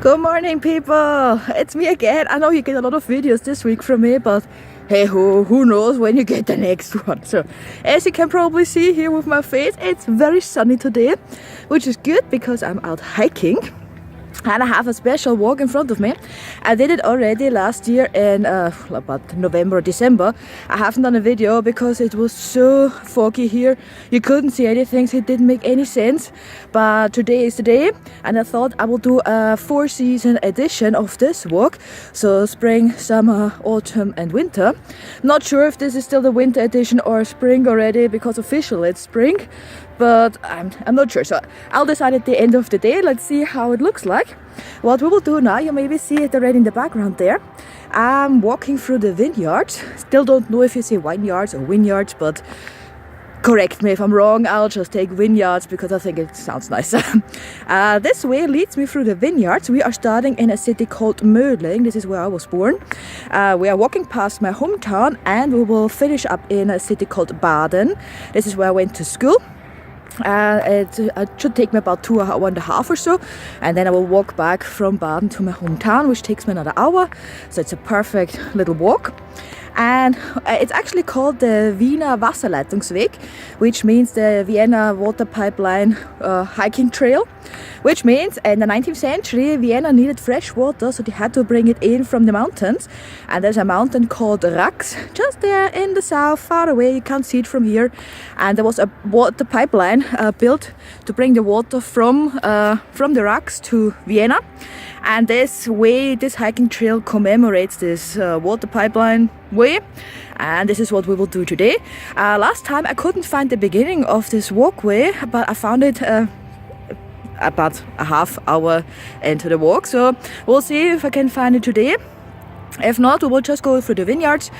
Good morning, people. It's me again. I know you get a lot of videos this week from me, but hey ho, who knows when you get the next one. So as you can probably see here with my face, it's very sunny today, which is good because I'm out hiking. And I have a special walk in front of me. I did it already last year in about November or December. I haven't done a video because it was so foggy here. You couldn't see anything, so it didn't make any sense. But today is the day, and I thought I will do a 4-season edition of this walk. So spring, summer, autumn and winter. Not sure if this is still the winter edition or spring already, because officially it's spring. But I'm not sure, so I'll decide at the end of the day. Let's see how it looks like. What we will do now, you maybe see it already in the background there. I'm walking through the vineyards. Still don't know if you say vineyards or vineyards, but correct me if I'm wrong. I'll just take vineyards because I think it sounds nicer. This way leads me through the vineyards. We are starting in a city called Mödling. This is where I was born. We are walking past my hometown, and we will finish up in a city called Baden. This is where I went to school. It should take me about 2 hours and a half or so, and then I will walk back from Baden to my hometown, which takes me another hour. So it's a perfect little walk. And it's actually called the Wiener Wasserleitungsweg, which means the Vienna water pipeline hiking trail, which means in the 19th century Vienna needed fresh water, so they had to bring it in from the mountains. And there's a mountain called Rax just there in the south, far away. You can't see it from here. And there was a water pipeline built to bring the water from the Rax to Vienna. And this way, this hiking trail commemorates this water pipeline way, and this is what we will do today. Last time I couldn't find the beginning of this walkway, but I found it about a half hour into the walk, so we'll see if I can find it today. If not, we will just go through the vineyards.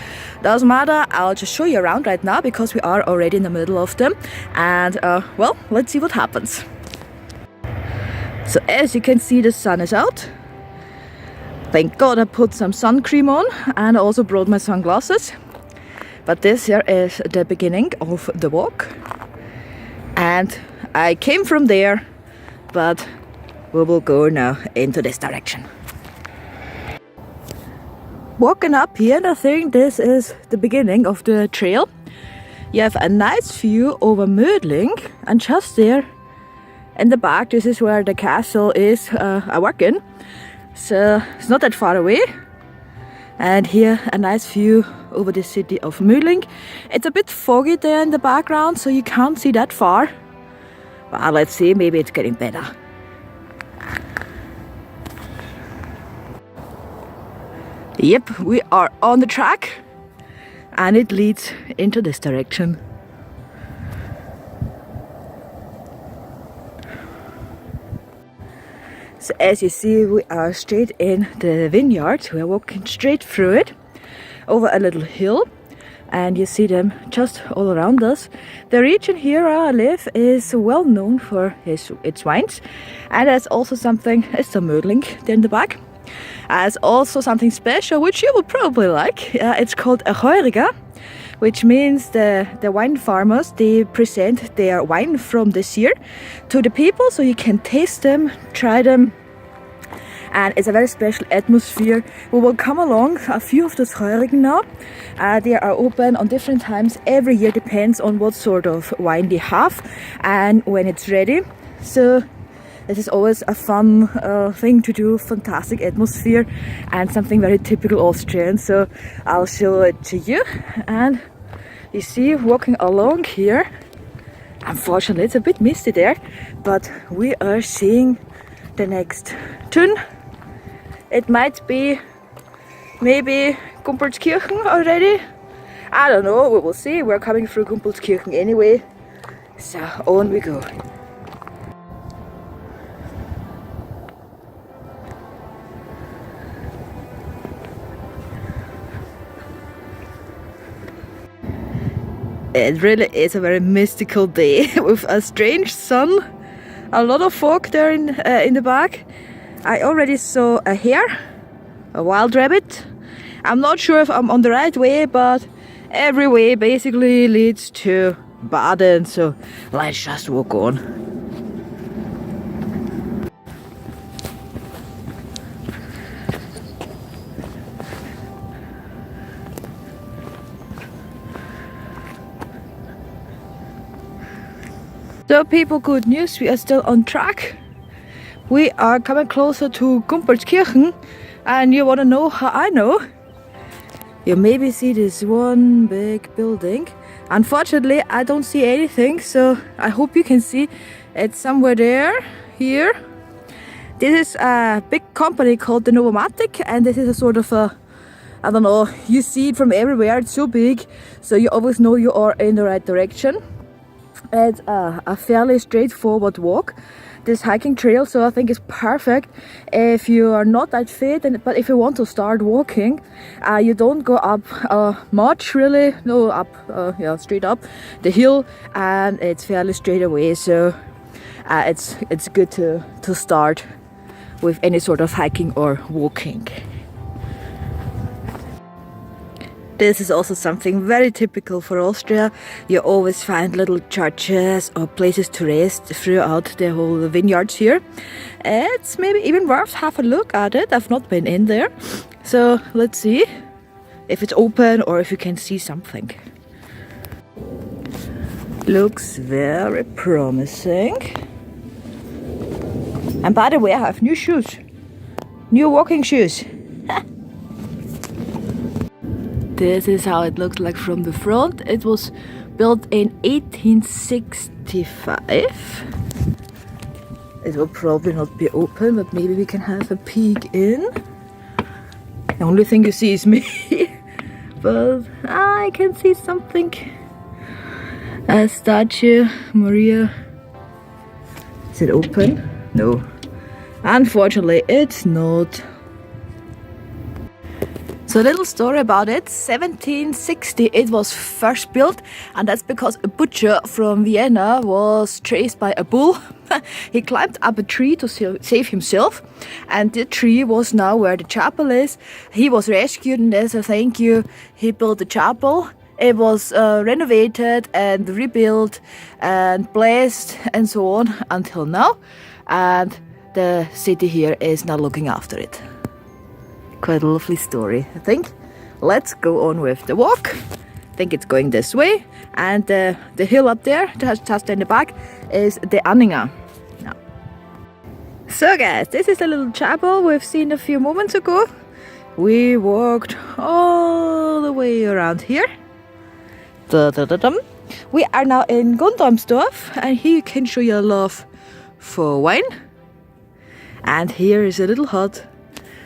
Doesn't matter, I'll just show you around right now because we are already in the middle of them, and well, let's see what happens. So as you can see, the sun is out. Thank God I put some sun cream on, and I also brought my sunglasses. But this here is the beginning of the walk. And I came from there, but we will go now into this direction. Walking up here, I think this is the beginning of the trail. You have a nice view over Mödling, and just there in the back, this is where the castle is I work in. So it's not that far away. And here a nice view over the city of Mödling. It's a bit foggy there in the background, so you can't see that far. But let's see, maybe it's getting better. Yep, we are on the track, and it leads into this direction. So as you see, we are straight in the vineyards. We are walking straight through it, over a little hill, and you see them just all around us. The region here where I live is well known for its wines, and there's also something, it's the Mödling there in the back. There's also something special which you will probably like. It's called a Heuriger, which means the wine farmers, they present their wine from this year to the people, so you can taste them, try them, and it's a very special atmosphere. We will come along a few of those Heurigen now. They are open on different times every year, depends on what sort of wine they have and when it's ready. So this is always a fun thing to do, fantastic atmosphere, and something very typical Austrian. So I'll show it to you. And you see, walking along here, unfortunately it's a bit misty there, but we are seeing the next tune. It might be maybe Gumpelskirchen already. I don't know, we will see. We're coming through Gumpelskirchen anyway. So on we go. It really is a very mystical day with a strange sun, a lot of fog there in the back. I already saw a hare, a wild rabbit. I'm not sure if I'm on the right way, but every way basically leads to Baden, so let's just walk on. So people, good news, we are still on track. We are coming closer to Gumpertskirchen, and you want to know how I know? You maybe see this one big building. Unfortunately, I don't see anything, so I hope you can see it's somewhere there, here. This is a big company called the Novomatic, and this is a sort of a, I don't know, you see it from everywhere, it's so big, so you always know you are in the right direction. It's a fairly straightforward walk, this hiking trail, so I think it's perfect if you are not that fit, but if you want to start walking, you don't go up much really, no, up, yeah, straight up the hill, and it's fairly straight away, so it's good to start with any sort of hiking or walking. This is also something very typical for Austria. You always find little churches or places to rest throughout the whole vineyards here. It's maybe even worth have a look at it. I've not been in there. So let's see if it's open or if you can see something. Looks very promising. And by the way, I have new shoes. New walking shoes. This is how it looks like from the front. It was built in 1865. It will probably not be open, but maybe we can have a peek in. The only thing you see is me. But I can see something. A statue, Maria. Is it open? No. Unfortunately, it's not. So a little story about it. 1760 it was first built, and that's because a butcher from Vienna was chased by a bull. He climbed up a tree to save himself, and the tree was now where the chapel is. He was rescued, and as a thank you he built the chapel. It was renovated and rebuilt and blessed and so on until now, and the city here is now looking after it. Quite a lovely story, I think. Let's go on with the walk. I think it's going this way, and the hill up there, just in the back, is the Anninger. Yeah. So guys, this is a little chapel we've seen a few moments ago. We walked all the way around here. We are now in Gundamsdorf, and here you can show your love for wine. And here is a little hut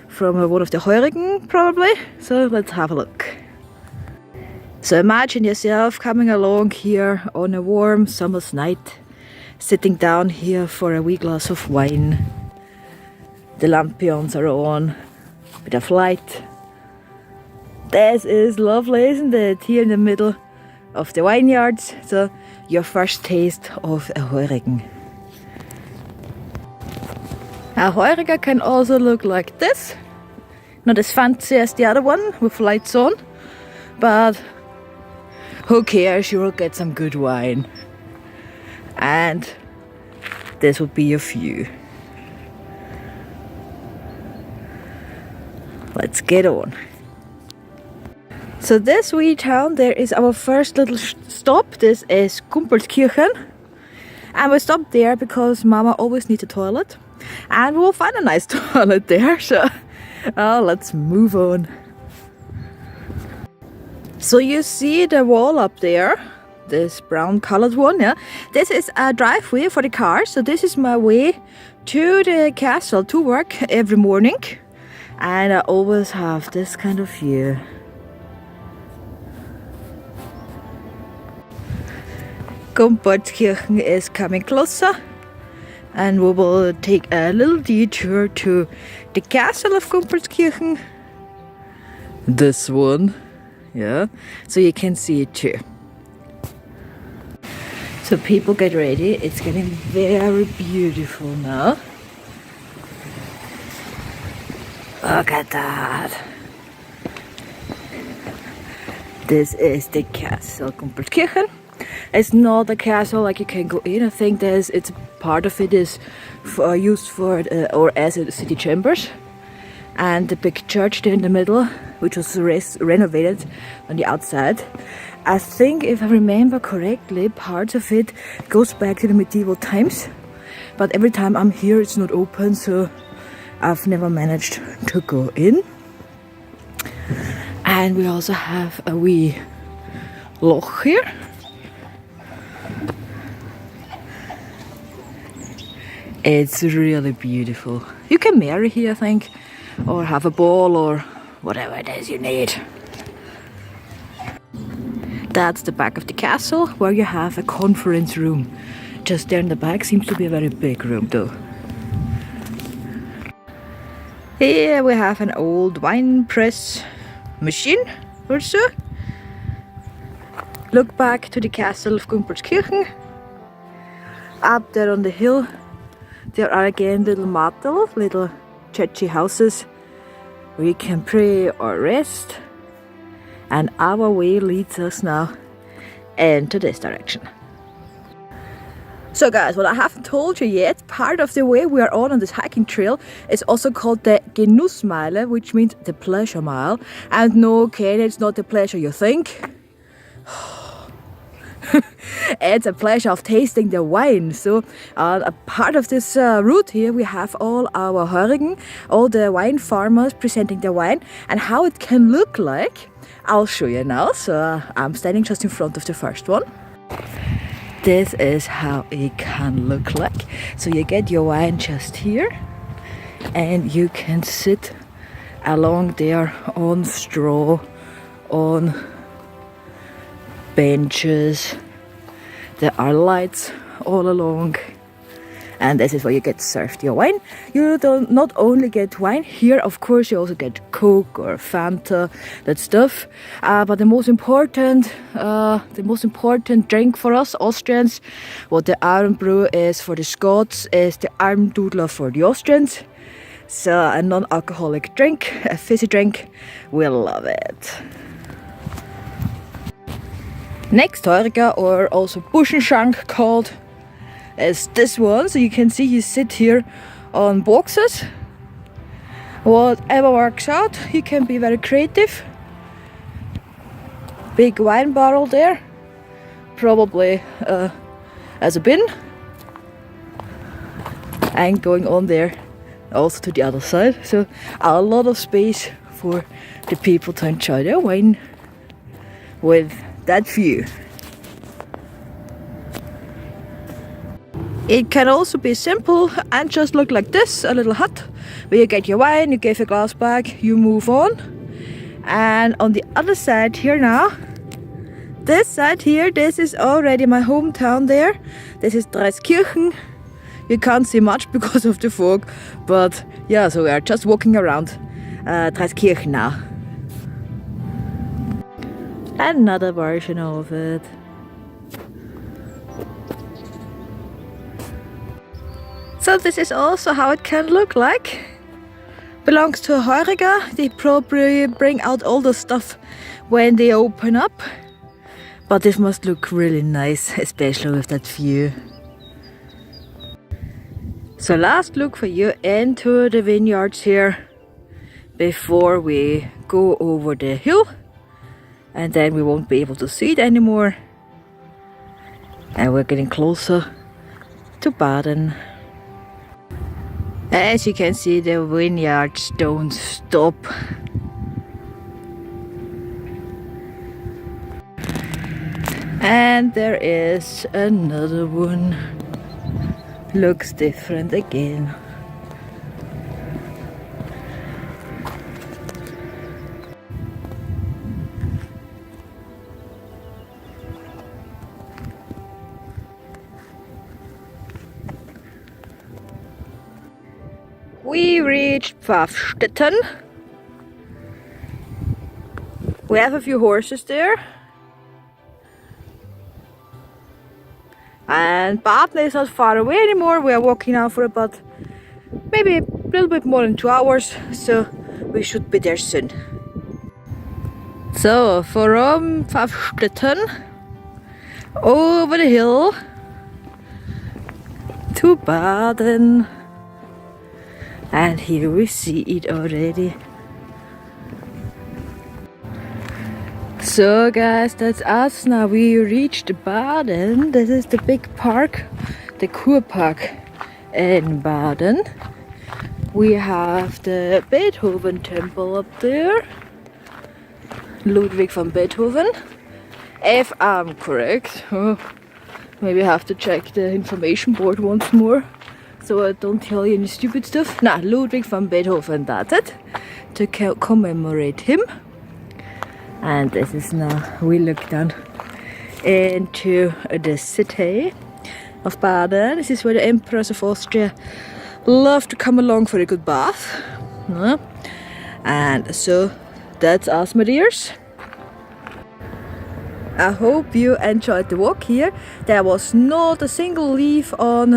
from one of the Heurigen, probably. So let's have a look. So imagine yourself coming along here on a warm summer's night, sitting down here for a wee glass of wine. The lampions are on, bit of light. This is lovely, isn't it? Here in the middle of the vineyards. So your first taste of a Heurigen. A Heuriger can also look like this. Not as fancy as the other one with lights on, but who cares, you will get some good wine. And this would be your view. Let's get on. So this wee town, there is our first little stop. This is Gumpertskirchen. And we stopped there because Mama always needs a toilet. And we will find a nice toilet there, so let's move on. So you see the wall up there, this brown colored one, yeah? This is a driveway for the cars, so this is my way to the castle to work every morning. And I always have this kind of view. Gumpertskirchen is coming closer, and we will take a little detour to the castle of Gumpertskirchen. This one, yeah, so you can see it too. So people get ready, it's getting very beautiful now. Look at that. This is the castle Gumpertskirchen. It's not a castle like you can go in. I think it's part of it is used for or as a city chambers, and the big church there in the middle which was renovated on the outside. I think, if I remember correctly, part of it goes back to the medieval times, but every time I'm here it's not open, so I've never managed to go in. And we also have a wee loch here. It's really beautiful. You can marry here, I think, or have a ball or whatever it is you need. That's the back of the castle, where you have a conference room. Just there in the back, seems to be a very big room though. Here we have an old wine press machine or so. Look back to the castle of Gumpertskirchen. Up there on the hill, there are again little Martel, little churchy houses where you can pray or rest. And our way leads us now into this direction. So guys, what I haven't told you yet, part of the way we are on this hiking trail is also called the Genussmeile, which means the pleasure mile. And no, okay, it's not the pleasure you think. It's a pleasure of tasting the wine. So a part of this route here, we have all our Heurigen, all the wine farmers presenting the wine and how it can look like. I'll show you now. So I'm standing just in front of the first one. This is how it can look like. So you get your wine just here and you can sit along there on straw, on benches. There are lights all along, and this is where you get served your wine. You don't not only get wine here, of course, you also get Coke or Fanta, that stuff. But the most important drink for us Austrians, what the Armbrew is for the Scots, is the Almdudler for the Austrians. So a non-alcoholic drink, a fizzy drink, we love it. Next Heuriger, or also Buschenschank called, is this one. So you can see you sit here on boxes. Whatever works out, you can be very creative. Big wine barrel there, probably as a bin. And going on there also to the other side. So a lot of space for the people to enjoy their wine with that view. It can also be simple and just look like this, a little hut where you get your wine, you give your glass back, you move on. And on the other side here now, this side here, this is already my hometown there. This is Dreiskirchen. You can't see much because of the fog, but yeah, so we are just walking around Dreiskirchen now. Another version of it. So this is also how it can look like. Belongs to a Heuriger. They probably bring out all the stuff when they open up. But this must look really nice, especially with that view. So last look for you into the vineyards here before we go over the hill. And then we won't be able to see it anymore. And we're getting closer to Baden. As you can see, the vineyards don't stop. And there is another one. Looks different again. We reached Pfaffstetten. We have a few horses there. And Baden is not far away anymore. We are walking now for about maybe a little bit more than 2 hours, so we should be there soon. So from Pfaffstetten over the hill to Baden. And here we see it already. So guys, that's us now. We reached Baden. This is the big park, the Kurpark in Baden. We have the Beethoven temple up there. Ludwig van Beethoven. If I'm correct. Oh, maybe I have to check the information board once more, so I don't tell you any stupid stuff. Nah, Ludwig van Beethoven, that's it. To commemorate him. And this is now, we look down into the city of Baden. This is where the emperors of Austria love to come along for a good bath. And so that's us, my dears. I hope you enjoyed the walk here. There was not a single leaf on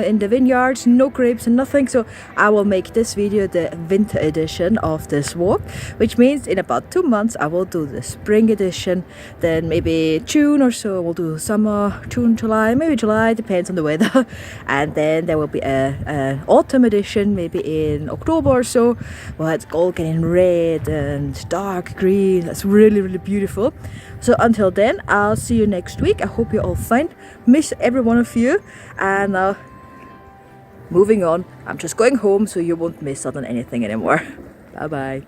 in the vineyards, no grapes and nothing. So I will make this video the winter edition of this walk, which means in about 2 months I will do the spring edition. Then maybe June or so I will do summer, June, July, maybe July, depends on the weather. And then there will be an autumn edition, maybe in October or so, where it's all getting red and dark green. That's really, really beautiful. So until then, I'll see you next week. I hope you're all fine. Miss every one of you. And moving on. I'm just going home so you won't miss out on anything anymore. Bye bye.